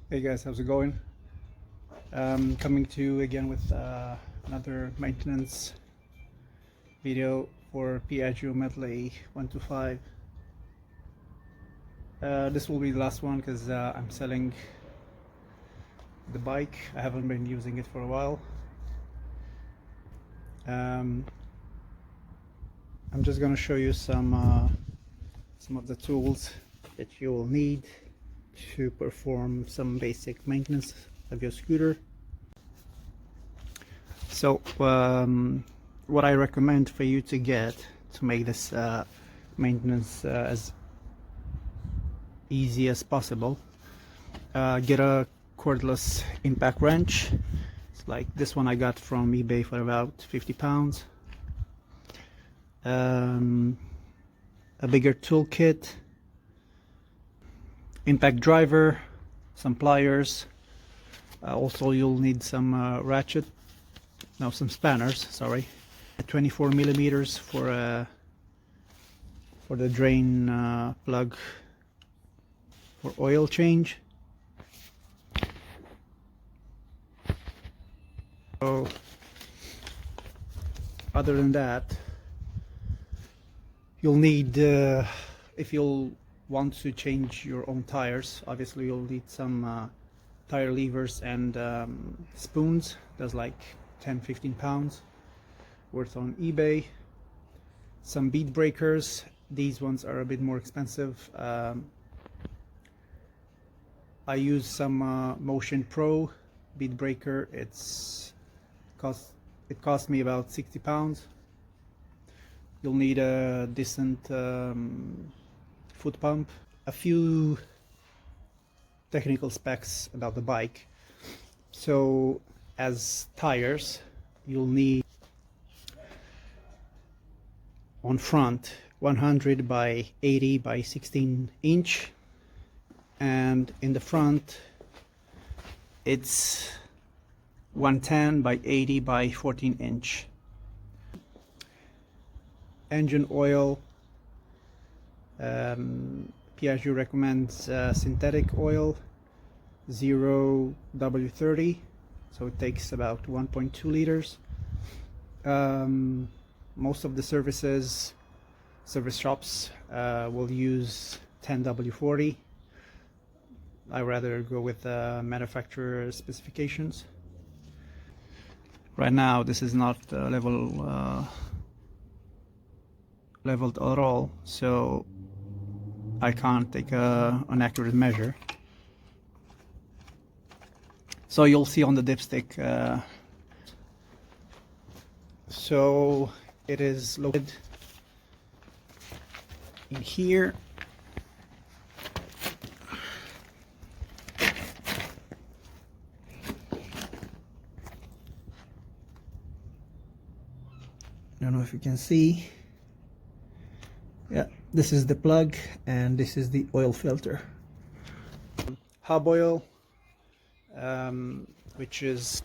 Hey guys, how's it going? Coming to you again with another maintenance video for Piaggio Medley 125. This will be the last one because I'm selling the bike. I haven't been using it for a while. I'm just going to show you some of the tools that you will need to perform some basic maintenance of your scooter. So what I recommend for you to get to make this maintenance as easy as possible, get a cordless impact wrench. It's like this one I got from eBay for about £50. A bigger toolkit, impact driver, some pliers. Also you'll need some some spanners, sorry. 24 millimeters for the drain plug for oil change. So other than that, you'll need, if you'll want to change your own tires, obviously you'll need some tire levers and spoons. There's like 10-15 pounds worth on eBay. Some bead breakers. These ones are a bit more expensive. I use some Motion Pro bead breaker. It cost me about £60. You'll need a decent foot pump, a few technical specs about the bike. So as tires, you'll need on front 100 by 80 by 16 inch, and in the front it's 110 by 80 by 14 inch. Engine oil, Piaggio recommends synthetic oil 0W30, so it takes about 1.2 liters. Most of the service shops will use 10W40. I rather go with manufacturer specifications. Right now this is not leveled at all, so I can't take an accurate measure. So you'll see on the dipstick, so it is located in here. I don't know if you can see. Yeah, this is the plug and this is the oil filter. Hub oil, which is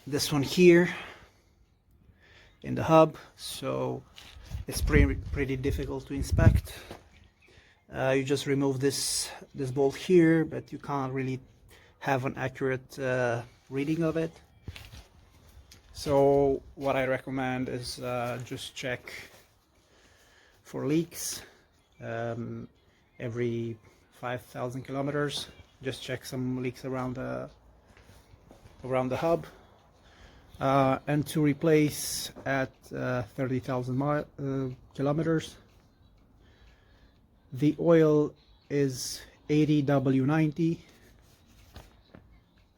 this one here in the hub, so it's pretty difficult to inspect. You just remove this bolt here, but you can't really have an accurate reading of it. So what I recommend is just check for leaks every 5,000 kilometers. Just check some leaks around the hub, and to replace at 30,000 kilometers. The oil is 80W90.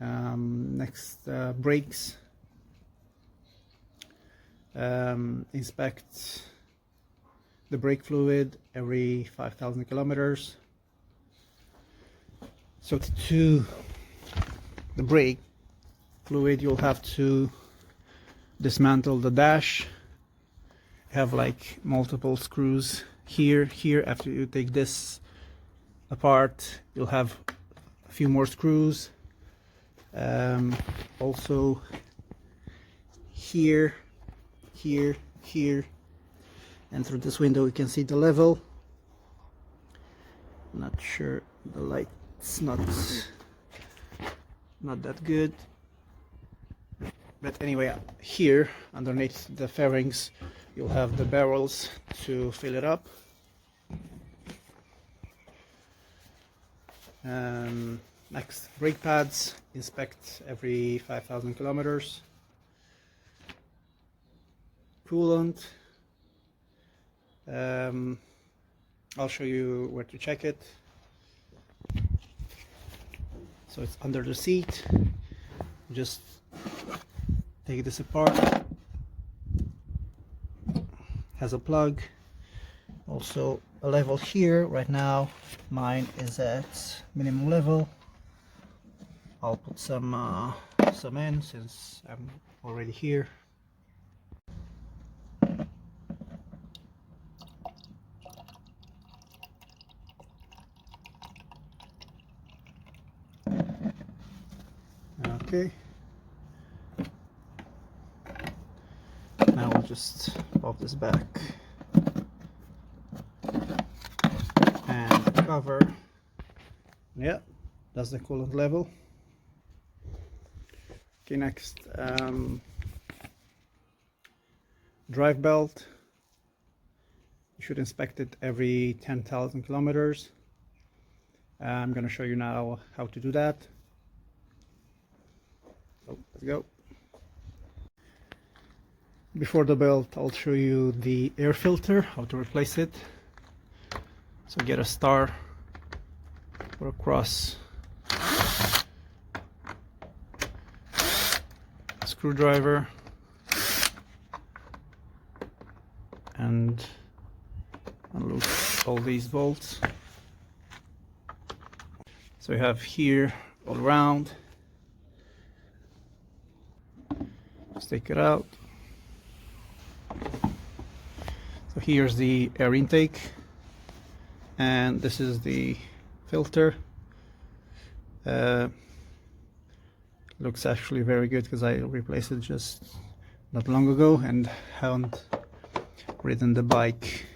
Next, brakes. Inspect the brake fluid every 5,000 kilometers. So to the brake fluid, you'll have to dismantle the dash. Have like multiple screws here. After you take this apart, you'll have a few more screws. Also here, and through this window you can see the level. Not sure, the light's not that good, but anyway, here underneath the fairings you'll have the barrels to fill it up. Next, brake pads, inspect every 5,000 kilometers. Coolant, I'll show you where to check it. So it's under the seat. Just take this apart. Has a plug. Also a level here. Right now mine is at minimum level. I'll put some in since I'm already here. Okay. Now we'll just pop this back and cover. Yeah, that's the coolant level. Okay, next, drive belt. You should inspect it every 10,000 kilometers. I'm going to show you now how to do that. So let's go. Before the belt, I'll show you the air filter, how to replace it. So get a star or a cross, screwdriver, and unloose all these bolts. So we have here all around. Just take it out. So here's the air intake, and this is the filter. Looks actually very good because I replaced it just not long ago and haven't ridden the bike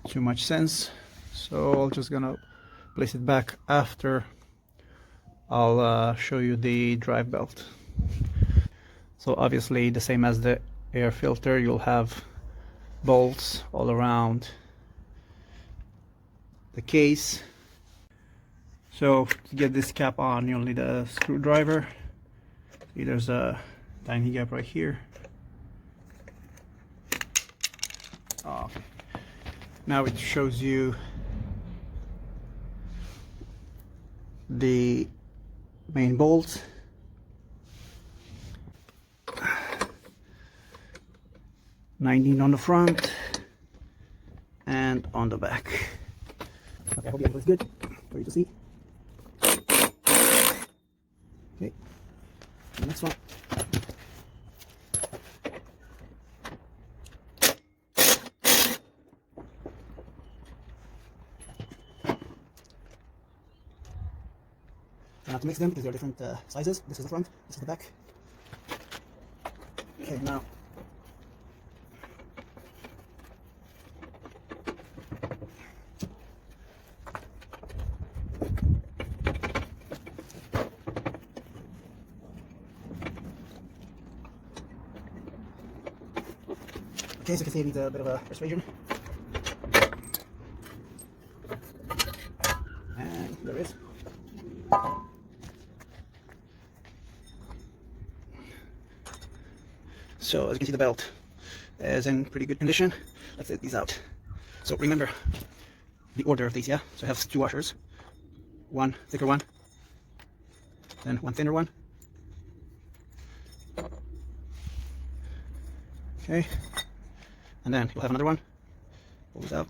too much since. So I'm just gonna place it back after I'll show you the drive belt. So obviously the same as the air filter, you'll have bolts all around the case. So to get this cap on, you'll need a screwdriver. See, there's a tiny gap right here. Oh. Now it shows you the main bolts. '19 on the front and on the back. Okay, I hope that was good for you to see. Okay, the next one. Try not to mix them because they're different sizes. This is the front, this is the back. Okay, now okay, so you can see it needs a bit of a persuasion. And there it is. So as you can see, the belt is in pretty good condition. Let's take these out. So remember the order of these, yeah? So I have two washers. One thicker one, then one thinner one. Okay. And then you'll have another one. Pull this out.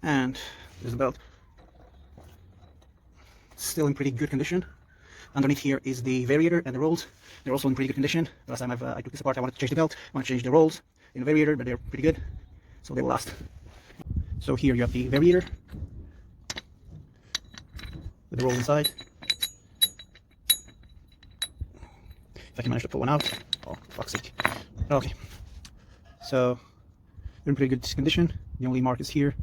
And there's the belt. Still in pretty good condition. Underneath here is the variator and the rolls. They're also in pretty good condition. Last time I took this apart, I wanted to change the belt. I want to change the rolls in the variator, but they're pretty good, so they will last. So here you have the variator with the roll inside. If I can manage to pull one out. Oh, fuck's sake. Okay. So they're in pretty good condition. The only mark is here,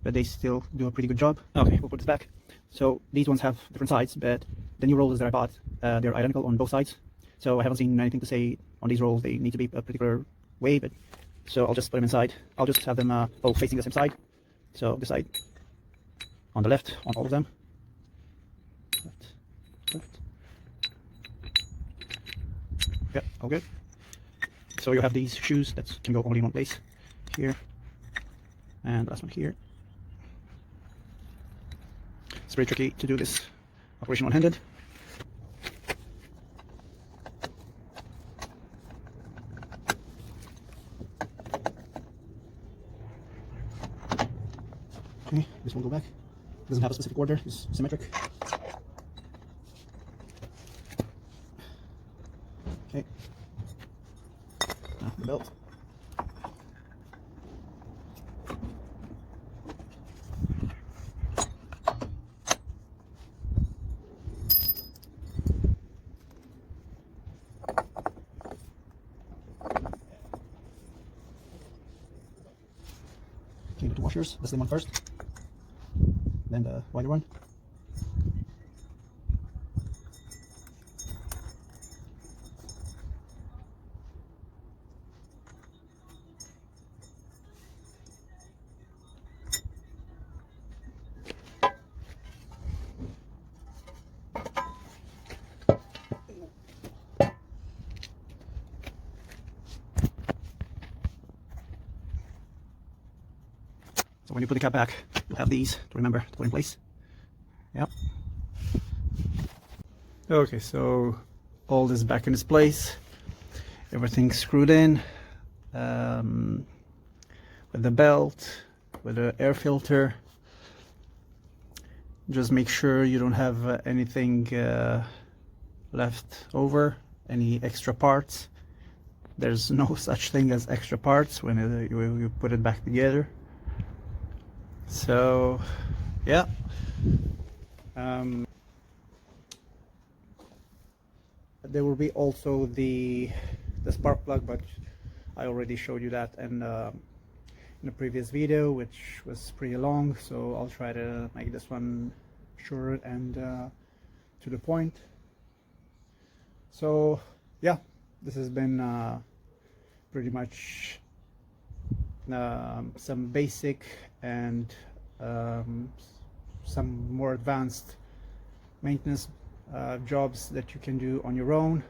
but they still do a pretty good job. Okay, we'll put this back. So these ones have different sides, but the new rollers that I bought, they're identical on both sides. So I haven't seen anything to say on these rolls they need to be a particular way, but so I'll just put them inside. I'll just have them both facing the same side. So this side on the left on all of them. Left. Yeah, all good. So you have these shoes that can go only in one place. Here. And last one here. It's very tricky to do this operation one-handed. Okay, this one go back. Doesn't have a specific order, it's symmetric. Okay. Now the belt. Okay, the two washers, the slim one first, then the wider one. So when you put the cap back, you'll have these to remember to put in place. Yep. Okay, so all this back in its place. Everything's screwed in. With the belt, with the air filter. Just make sure you don't have anything left over, any extra parts. There's no such thing as extra parts when you put it back together. So yeah, there will be also the spark plug, but I already showed you that in a previous video, which was pretty long, so I'll try to make this one short and to the point. So yeah, this has been pretty much some basic and some more advanced maintenance jobs that you can do on your own.